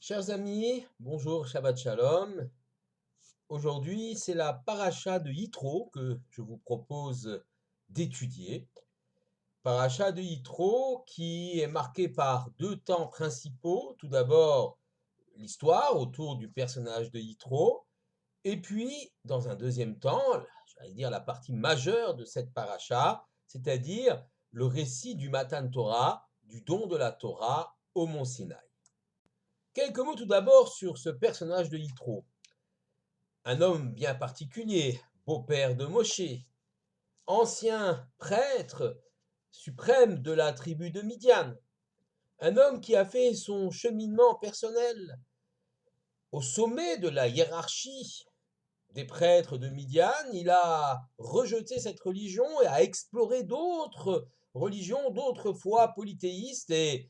Chers amis, bonjour, Shabbat Shalom. Aujourd'hui, c'est la paracha de Yitro que je vous propose d'étudier. Paracha de Yitro qui est marquée par deux temps principaux. Tout d'abord, l'histoire autour du personnage de Yitro. Et puis, dans un deuxième temps, j'allais dire la partie majeure de cette paracha, c'est-à-dire le récit du Matan Torah, du don de la Torah au mont Sinaï. Quelques mots tout d'abord sur ce personnage de Yitro. Un homme bien particulier, beau-père de Moshe, ancien prêtre suprême de la tribu de Midian, un homme qui a fait son cheminement personnel au sommet de la hiérarchie des prêtres de Midian. Il a rejeté cette religion et a exploré d'autres religions, d'autres foi polythéistes, et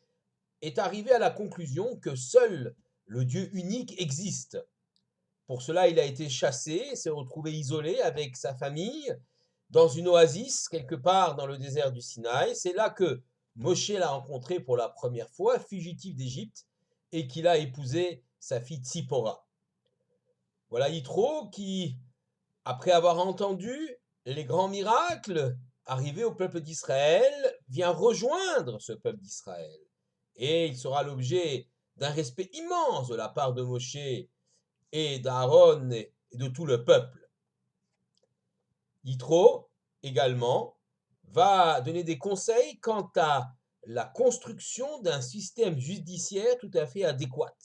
est arrivé à la conclusion que seul le Dieu unique existe. Pour cela, il a été chassé, s'est retrouvé isolé avec sa famille dans une oasis quelque part dans le désert du Sinaï. C'est là que Moshe l'a rencontré pour la première fois, fugitif d'Égypte, et qu'il a épousé sa fille Tzipora. Voilà Yitro qui, après avoir entendu les grands miracles arrivés au peuple d'Israël, vient rejoindre ce peuple d'Israël. Et il sera l'objet d'un respect immense de la part de Moshe et d'Aaron et de tout le peuple. Yitro, également, va donner des conseils quant à la construction d'un système judiciaire tout à fait adéquat.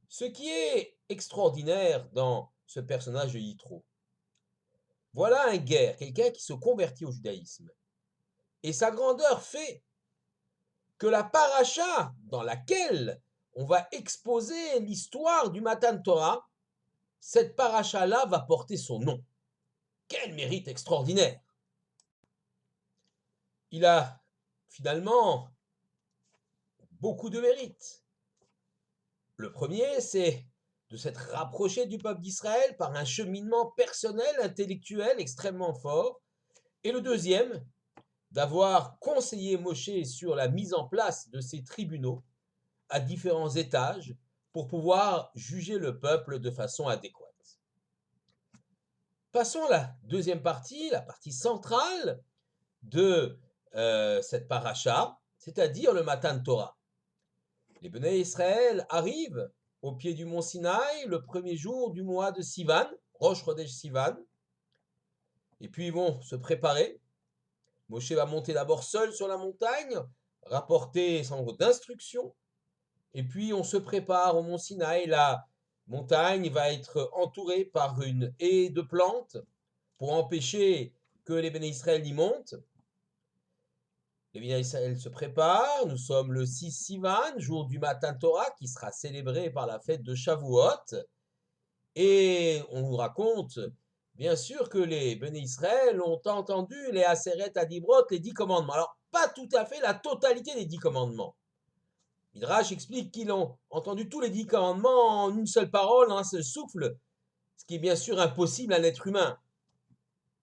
Ce qui est extraordinaire dans ce personnage de Yitro, voilà un guerre, quelqu'un qui se convertit au judaïsme. Et sa grandeur fait que la paracha dans laquelle on va exposer l'histoire du Matan Torah, cette paracha-là va porter son nom. Quel mérite extraordinaire! Il a finalement beaucoup de mérites. Le premier, c'est de s'être rapproché du peuple d'Israël par un cheminement personnel, intellectuel extrêmement fort. Et le deuxième, d'avoir conseillé Moshe sur la mise en place de ces tribunaux à différents étages pour pouvoir juger le peuple de façon adéquate. Passons à la deuxième partie, la partie centrale de cette paracha, c'est-à-dire le Matan Torah. Les Béné Israël arrivent au pied du mont Sinaï le premier jour du mois de Sivan, Rosh Chodesh Sivan, et puis ils vont se préparer. Moshe va monter d'abord seul sur la montagne, rapporter son nombre d'instructions, et puis on se prépare au mont Sinaï. La montagne va être entourée par une haie de plantes pour empêcher que les Béné Israël y montent. Les Béné Israël se préparent, nous sommes le 6 Sivan, jour du Matan Torah, qui sera célébré par la fête de Shavuot, et on nous raconte, bien sûr, que les Béné Israël ont entendu les Aseret Adibrot, les 10 commandements. Alors, pas tout à fait la totalité des 10 commandements. Midrash explique qu'ils ont entendu tous les 10 commandements en une seule parole, en un seul souffle, ce qui est bien sûr impossible à l'être humain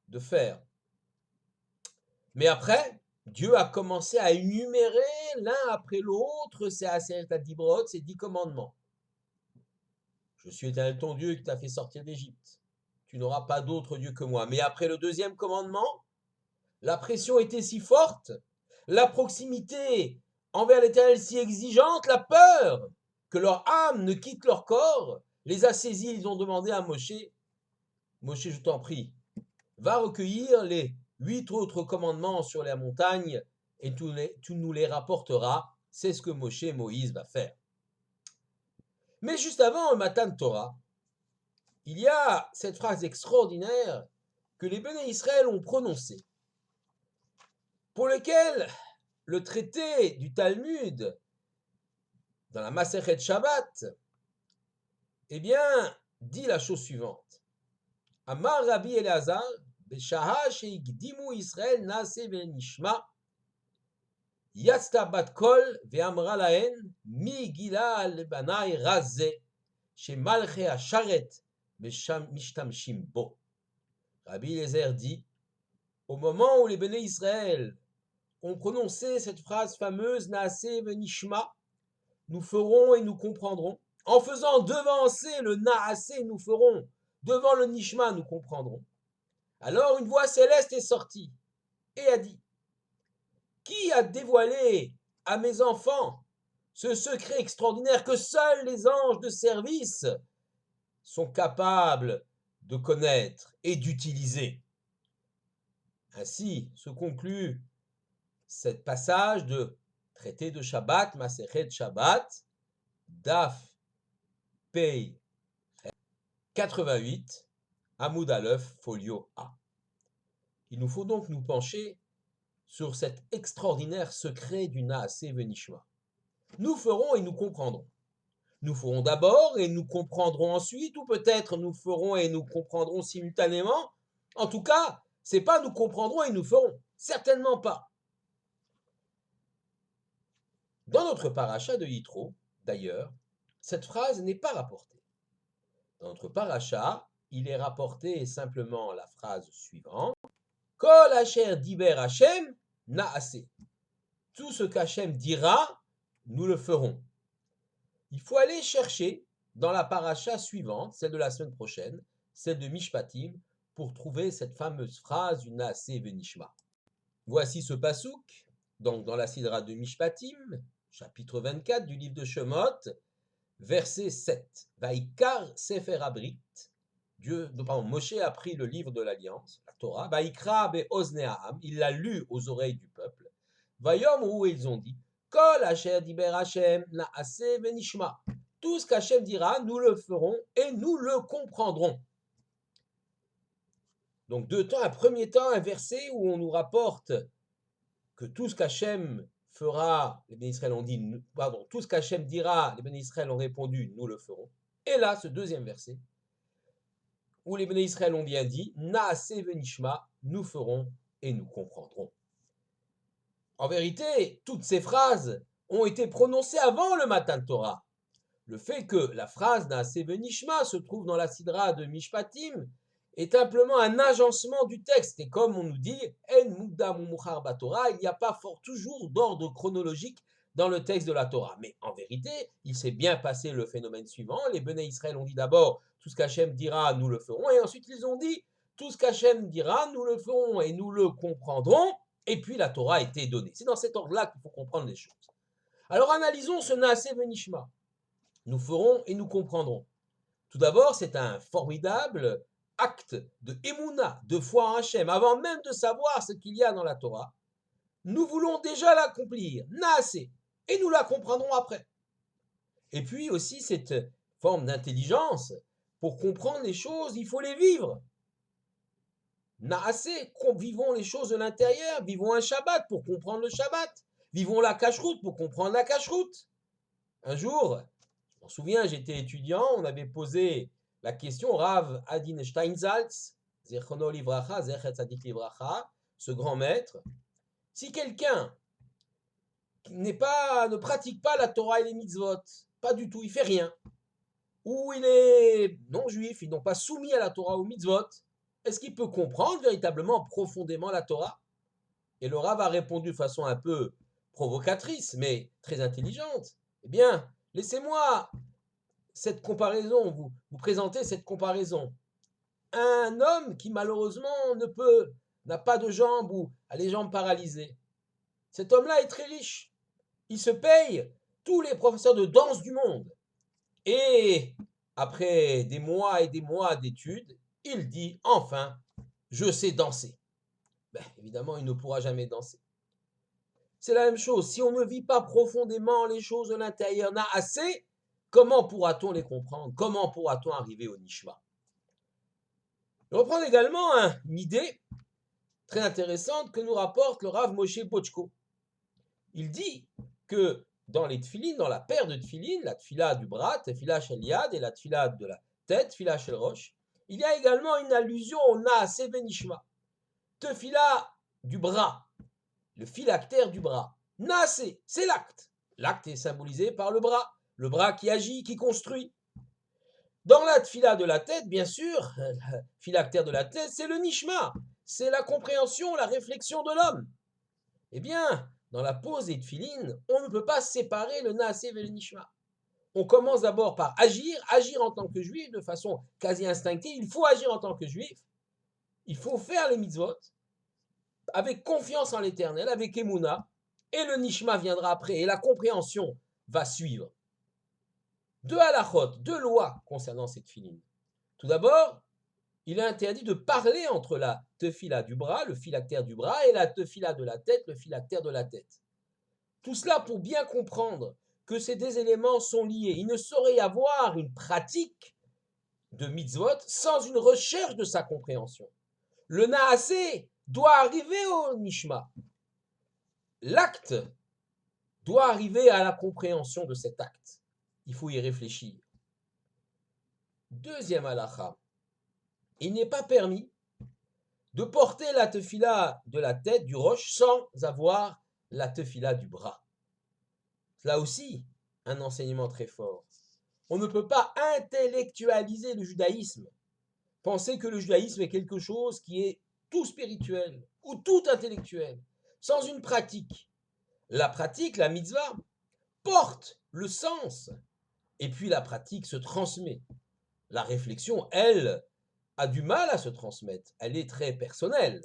de faire. Mais après, Dieu a commencé à énumérer l'un après l'autre ces Aseret Adibrot, ces 10 commandements. Je suis l'Éternel ton Dieu qui t'a fait sortir d'Égypte. Tu n'auras pas d'autre Dieu que moi. Mais après le deuxième commandement, la pression était si forte, la proximité envers l'Éternel si exigeante, la peur que leur âme ne quitte leur corps, les a saisis. Ils ont demandé à Moshe, Moshe, je t'en prie, va recueillir les 8 autres commandements sur la montagne et tu nous les rapporteras. C'est ce que Moshe et Moïse va faire. Mais juste avant le Matan Torah, il y a cette phrase extraordinaire que les Béné Israël ont prononcée, pour lequel le traité du Talmud, dans la Masechet Shabbat, eh bien, dit la chose suivante. Amar Rabbi Elazar, Beshaha sheigdimu Israël nase venishma, yatzta bat kol ve'amra lahen mi gila lebanai raze, shemalche hasharet mishtamshim bo. Rabbi Elazar dit, au moment où les Béné Israël ont prononcé cette phrase fameuse Naaseh venishma, nous ferons et nous comprendrons. En faisant devancer le Naasé, nous ferons. Devant le Nishma, nous comprendrons. Alors une voix céleste est sortie et a dit, qui a dévoilé à mes enfants ce secret extraordinaire que seuls les anges de service sont capables de connaître et d'utiliser? Ainsi se conclut ce passage de traité de Shabbat, Masechet Shabbat, Daf Pei 88, Hamoud Aleph, folio A. Il nous faut donc nous pencher sur cet extraordinaire secret du Naasé Venishma. Nous ferons et nous comprendrons. Nous ferons d'abord et nous comprendrons ensuite, ou peut-être nous ferons et nous comprendrons simultanément. En tout cas, c'est pas nous comprendrons et nous ferons. Certainement pas. Dans notre paracha de Yitro, d'ailleurs, cette phrase n'est pas rapportée. Dans notre paracha, il est rapporté simplement la phrase suivante. Kol asher diber Hashem naaseh. Tout ce qu'Hachem dira, nous le ferons. Il faut aller chercher dans la paracha suivante, celle de la semaine prochaine, celle de Mishpatim, pour trouver cette fameuse phrase du Naaseh Venishma. Voici ce pasouk, donc dans la sidra de Mishpatim, chapitre 24 du livre de Shemot, verset 7. Vaikar Sefer Abrit, Moshe a pris le livre de l'Alliance, la Torah, Vaikra be'ozne ha'am, il l'a lu aux oreilles du peuple. Vayom où ils ont dit, Kol asher diber Hashem naaseh venishma. Tout ce qu'Hachem dira, nous le ferons et nous le comprendrons. Donc deux temps, un premier temps, un verset où on nous rapporte que tout ce qu'Hachem fera, les bénis Israël ont dit, tout ce qu'Hachem dira, les bénis Israël ont répondu, nous le ferons. Et là, ce deuxième verset, où les bénis Israël ont bien dit, Naaseh venishma, nous ferons et nous comprendrons. En vérité, toutes ces phrases ont été prononcées avant le Matan Torah. Le fait que la phrase Naaseh venishma se trouve dans la sidra de Mishpatim est simplement un agencement du texte. Et comme on nous dit, En mukdam umuchar baTorah, il n'y a pas toujours d'ordre chronologique dans le texte de la Torah. Mais en vérité, il s'est bien passé le phénomène suivant. Les Béné Israël ont dit d'abord, tout ce qu'Hachem dira, nous le ferons. Et ensuite, ils ont dit, tout ce qu'Hachem dira, nous le ferons et nous le comprendrons. Et puis, la Torah a été donnée. C'est dans cet ordre-là qu'il faut comprendre les choses. Alors, analysons ce Naaseh venishma. Nous ferons et nous comprendrons. Tout d'abord, c'est un formidable acte de émouna, de foi en Hachem, avant même de savoir ce qu'il y a dans la Torah. Nous voulons déjà l'accomplir, Naaseh, et nous la comprendrons après. Et puis aussi cette forme d'intelligence, pour comprendre les choses, il faut les vivre. Naaseh, vivons les choses de l'intérieur, vivons un Shabbat pour comprendre le Shabbat, vivons la cacheroute pour comprendre la cacheroute. Un jour, je m'en souviens, j'étais étudiant, on avait posé la question au Rav Adin Steinsaltz, Zechrono Livracha, Zechet Tzadik Livracha, ce grand maître, si quelqu'un ne pratique pas la Torah et les mitzvot, pas du tout, il fait rien, ou il est non-juif, ils n'ont pas soumis à la Torah ou aux mitzvot, est-ce qu'il peut comprendre véritablement, profondément la Torah? Et le Rav a répondu de façon un peu provocatrice, mais très intelligente. Eh bien, laissez-moi cette comparaison, vous présenter cette comparaison. Un homme qui malheureusement n'a pas de jambes ou a les jambes paralysées. Cet homme-là est très riche. Il se paye tous les professeurs de danse du monde. Et après des mois et des mois d'études, il dit enfin, je sais danser. Ben, évidemment, il ne pourra jamais danser. C'est la même chose. Si on ne vit pas profondément les choses de l'intérieur, Naaseh, comment pourra-t-on les comprendre? Comment pourra-t-on arriver au Nishma? Je reprends également une idée très intéressante que nous rapporte le Rav Moshe Bochko. Il dit que dans les tfilines, dans la paire de tfilines, la tfila du bras, tfila shel yad, et la tfila de la tête, tfila shel rosh, il y a également une allusion au Naaseh venishma. Tfila du bras, le phylactère du bras. Naaseh, c'est l'acte. L'acte est symbolisé par le bras qui agit, qui construit. Dans la tfila de la tête, bien sûr, le phylactère de la tête, c'est le nishma, c'est la compréhension, la réflexion de l'homme. Eh bien, dans la pose des tefilines, on ne peut pas séparer le naasé et le nishma. On commence d'abord par agir en tant que juif de façon quasi instinctive. Il faut agir en tant que juif. Il faut faire les mitzvot avec confiance en l'Éternel, avec Emouna, et le nishma viendra après, et la compréhension va suivre. Deux halachot, deux lois concernant cette filine. Tout d'abord, il est interdit de parler entre la tefila du bras, le phylactère du bras, et la tefila de la tête, le phylactère de la tête. Tout cela pour bien comprendre que ces deux éléments sont liés. Il ne saurait y avoir une pratique de mitzvot sans une recherche de sa compréhension. Le naasé doit arriver au nishma. L'acte doit arriver à la compréhension de cet acte. Il faut y réfléchir. Deuxième halakha, il n'est pas permis de porter la tefila de la tête, du roche, sans avoir la tefila du bras. Là aussi, un enseignement très fort. On ne peut pas intellectualiser le judaïsme, penser que le judaïsme est quelque chose qui est tout spirituel ou tout intellectuel, sans une pratique. La pratique, la mitzvah, porte le sens, et puis la pratique se transmet. La réflexion, elle, a du mal à se transmettre, elle est très personnelle.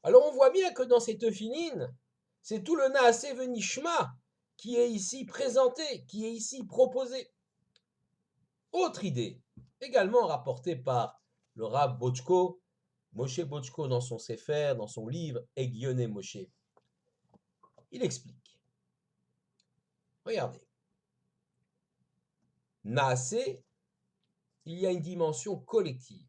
Alors on voit bien que dans cette finine, c'est tout le naasé venishma qui est ici présenté, qui est ici proposé. Autre idée, également rapportée par le Rav Bochko, Moshe Bochko dans son Sefer, dans son livre Egyoné Moshe. Il explique. Regardez. Naasé, il y a une dimension collective.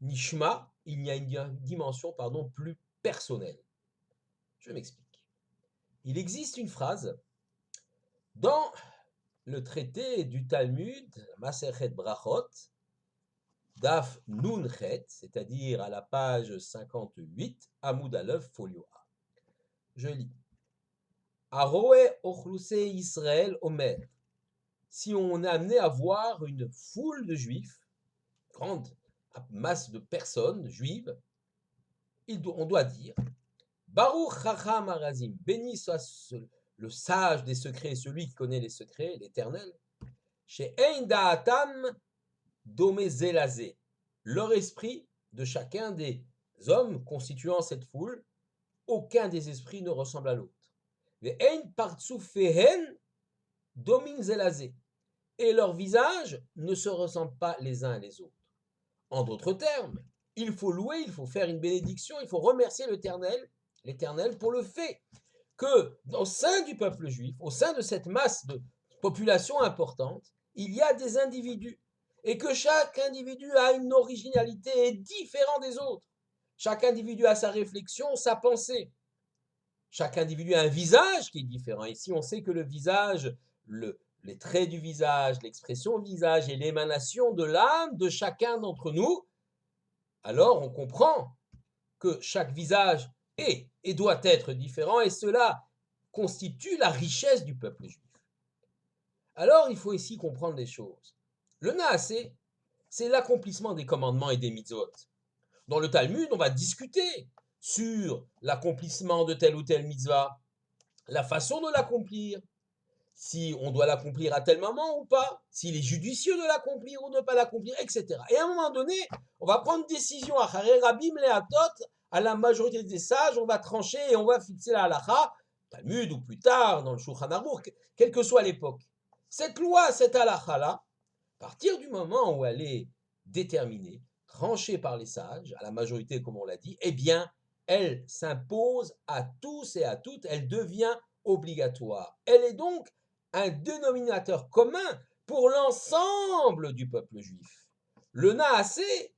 Nishma, il y a une dimension plus personnelle. Je m'explique. Il existe une phrase dans le traité du Talmud, Maserhet Brachot, Daf Nun Chet, c'est-à-dire à la page 58, Amoud Aleph, folio A. Je lis. Aroe Ochluse Israël Omer. Si on est amené à voir une foule de juifs, grande masse de personnes juives, on doit dire Baruch Chacham Arazim, béni soit le sage des secrets, celui qui connaît les secrets, l'Éternel. Chez Ein Da'atam Dome Zelazé, leur esprit de chacun des hommes constituant cette foule, aucun des esprits ne ressemble à l'autre. Ein Partsufehen Domin Zelazé, et leurs visages ne se ressemblent pas les uns les autres. En d'autres termes, il faut louer, il faut faire une bénédiction, il faut remercier l'Éternel pour le fait que au sein du peuple juif, au sein de cette masse de population importante, il y a des individus et que chaque individu a une originalité et est différent des autres. Chaque individu a sa réflexion, sa pensée. Chaque individu a un visage qui est différent. Ici, on sait que le visage, les traits du visage, l'expression du visage et l'émanation de l'âme de chacun d'entre nous, alors on comprend que chaque visage est et doit être différent, et cela constitue la richesse du peuple juif. Alors il faut ici comprendre les choses. Le naasé, c'est l'accomplissement des commandements et des mitzvot. Dans le Talmud, on va discuter sur l'accomplissement de telle ou telle mitzvah, la façon de l'accomplir, si on doit l'accomplir à tel moment ou pas, s'il est judicieux de l'accomplir ou de ne pas l'accomplir, etc. Et à un moment donné, on va prendre une décision, à la majorité des sages, on va trancher et on va fixer la halakha, Talmud ou plus tard, dans le Shulchan Aruch, quelle que soit l'époque. Cette loi, cette halakha-là, à partir du moment où elle est déterminée, tranchée par les sages, à la majorité comme on l'a dit, eh bien, elle s'impose à tous et à toutes, elle devient obligatoire. Elle est donc un dénominateur commun pour l'ensemble du peuple juif. Le naasé,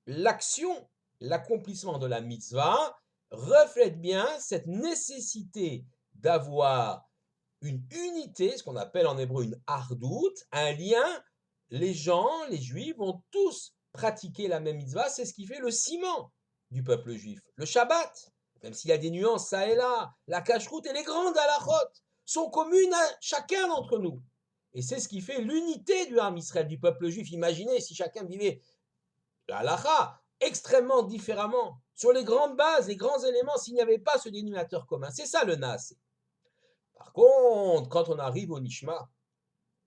l'action, l'accomplissement de la mitzvah, reflète bien cette nécessité d'avoir une unité, ce qu'on appelle en hébreu une hardout, un lien. Les gens, les juifs, vont tous pratiquer la même mitzvah, c'est ce qui fait le ciment du peuple juif. Le Shabbat, même s'il y a des nuances ça et là, la cacheroute et les grandes halachot sont communes à chacun d'entre nous. Et c'est ce qui fait l'unité du Ham Israël, du peuple juif. Imaginez si chacun vivait la halacha extrêmement différemment. sur les grandes bases, les grands éléments, s'il n'y avait pas ce dénominateur commun. C'est ça le Naasé. Par contre, quand on arrive au Nishma,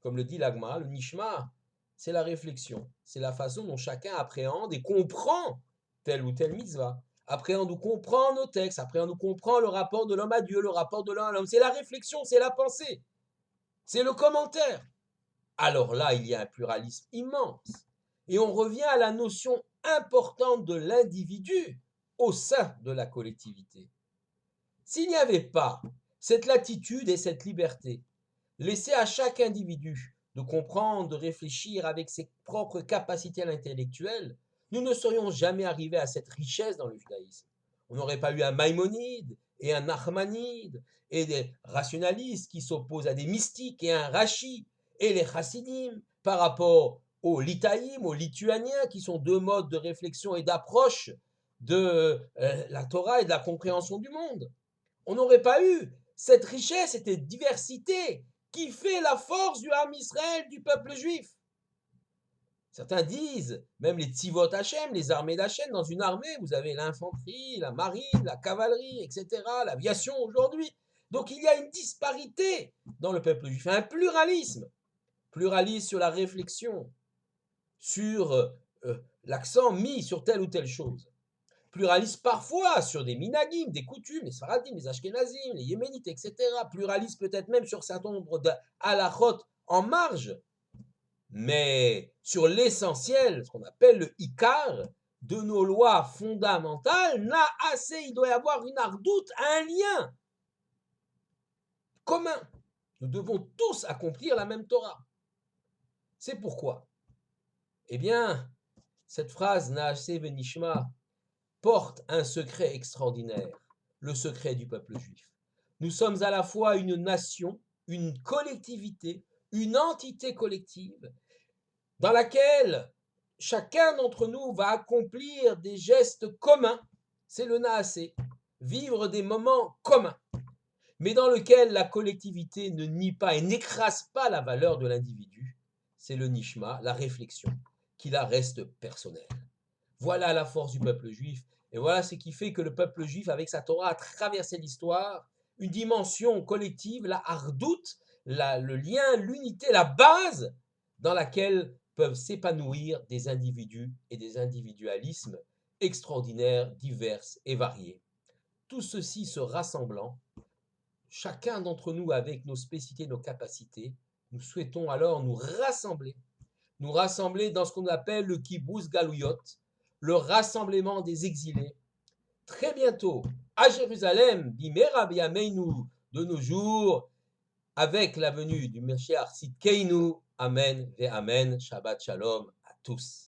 comme le dit l'Agma, le Nishma, c'est la réflexion, c'est la façon dont chacun appréhende et comprend telle ou telle mitzvah, appréhende ou comprend nos textes, appréhende ou comprend le rapport de l'homme à Dieu, le rapport de l'homme à l'homme. C'est la réflexion, c'est la pensée, c'est le commentaire. Alors là, il y a un pluralisme immense. Et on revient à la notion importante de l'individu au sein de la collectivité. S'il n'y avait pas cette latitude et cette liberté, laissée à chaque individu de comprendre, de réfléchir avec ses propres capacités intellectuelles, nous ne serions jamais arrivés à cette richesse dans le judaïsme. On n'aurait pas eu un Maïmonide et un Nachmanide et des rationalistes qui s'opposent à des mystiques et un Rashi et les Chassidim par rapport aux Litaïm, aux Lituaniens qui sont deux modes de réflexion et d'approche de la Torah et de la compréhension du monde. On n'aurait pas eu cette richesse, cette diversité qui fait la force du Ham Israël, du peuple juif. Certains disent, même les Tzivot Hachem, les armées d'Hachem, dans une armée, vous avez l'infanterie, la marine, la cavalerie, etc., l'aviation aujourd'hui. Donc il y a une disparité dans le peuple juif, un pluralisme sur la réflexion, sur l'accent mis sur telle ou telle chose. Pluraliste parfois sur des minagim, des coutumes, les Sfaradim, les Ashkenazim, les Yéménites, etc. Pluraliste peut-être même sur un certain nombre de halachot en marge, mais sur l'essentiel, ce qu'on appelle le Ikar, de nos lois fondamentales, il doit y avoir une ardoute, un lien commun. Nous devons tous accomplir la même Torah. C'est pourquoi, eh bien, cette phrase Naaseh Venishma porte un secret extraordinaire, le secret du peuple juif. Nous sommes à la fois une nation, une collectivité, une entité collective, dans laquelle chacun d'entre nous va accomplir des gestes communs, c'est le Naasé, vivre des moments communs, mais dans lequel la collectivité ne nie pas et n'écrase pas la valeur de l'individu, c'est le Nishma, la réflexion, qui la reste personnelle. Voilà la force du peuple juif, et voilà ce qui fait que le peuple juif, avec sa Torah, a traversé l'histoire, une dimension collective, la hardout, le lien, l'unité, la base dans laquelle peuvent s'épanouir des individus et des individualismes extraordinaires, divers et variés. Tout ceci se rassemblant, chacun d'entre nous avec nos spécificités, nos capacités, nous souhaitons alors nous rassembler dans ce qu'on appelle le kibbutz galouyot, le rassemblement des exilés, très bientôt à Jérusalem, bimera biyameinu, de nos jours, avec la venue du Mashiach Tzidkeinu. Amen ve Amen. Shabbat Shalom à tous.